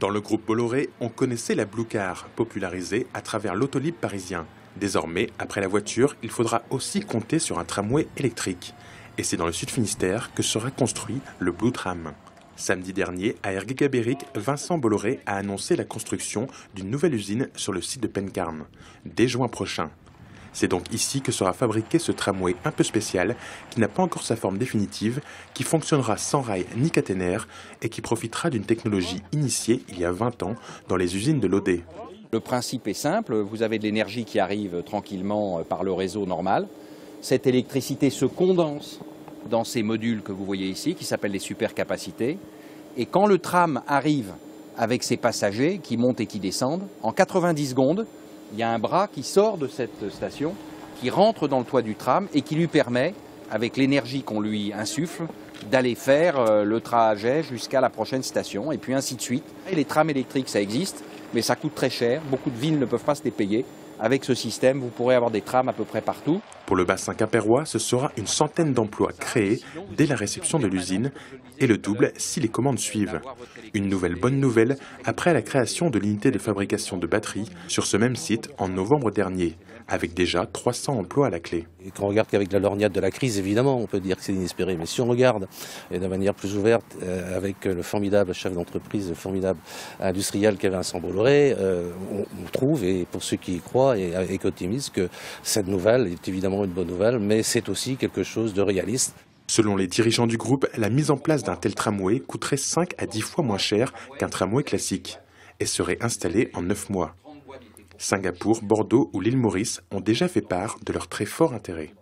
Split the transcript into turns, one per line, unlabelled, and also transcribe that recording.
Dans le groupe Bolloré, on connaissait la Blue Car, popularisée à travers l'autolib parisien. Désormais, après la voiture, il faudra aussi compter sur un tramway électrique. Et c'est dans le Sud Finistère que sera construit le Blue Tram. Samedi dernier, à Ergué-Gabéric, Vincent Bolloré a annoncé la construction d'une nouvelle usine sur le site de Pencarme, dès juin prochain. C'est donc ici que sera fabriqué ce tramway un peu spécial, qui n'a pas encore sa forme définitive, qui fonctionnera sans rail ni caténaire et qui profitera d'une technologie initiée il y a 20 ans dans les usines de l'Odé.
Le principe est simple, vous avez de l'énergie qui arrive tranquillement par le réseau normal. Cette électricité se condense dans ces modules que vous voyez ici, qui s'appellent les supercapacités. Et quand le tram arrive avec ses passagers qui montent et qui descendent, en 90 secondes, il y a un bras qui sort de cette station, qui rentre dans le toit du tram et qui lui permet, avec l'énergie qu'on lui insuffle, d'aller faire le trajet jusqu'à la prochaine station, et puis ainsi de suite. Et les trams électriques, ça existe, mais ça coûte très cher. Beaucoup de villes ne peuvent pas se les payer. Avec ce système, vous pourrez avoir des trams à peu près partout.
Pour le bassin quimpérois, ce sera une centaine d'emplois créés dès la réception de l'usine et le double si les commandes suivent. Une nouvelle bonne nouvelle après la création de l'unité de fabrication de batteries sur ce même site en novembre dernier, avec déjà 300 emplois à la clé.
Et quand on regarde qu'avec la lorgnette de la crise, évidemment, on peut dire que c'est inespéré. Mais si on regarde de manière plus ouverte avec le formidable chef d'entreprise, le formidable industriel qu'est Vincent Bolloré, on trouve, et pour ceux qui y croient et avec optimisme, que cette nouvelle est évidemment une bonne nouvelle, mais c'est aussi quelque chose de réaliste.
Selon les dirigeants du groupe, la mise en place d'un tel tramway coûterait 5 à 10 fois moins cher qu'un tramway classique et serait installé en 9 mois. Singapour, Bordeaux ou l'île Maurice ont déjà fait part de leur très fort intérêt.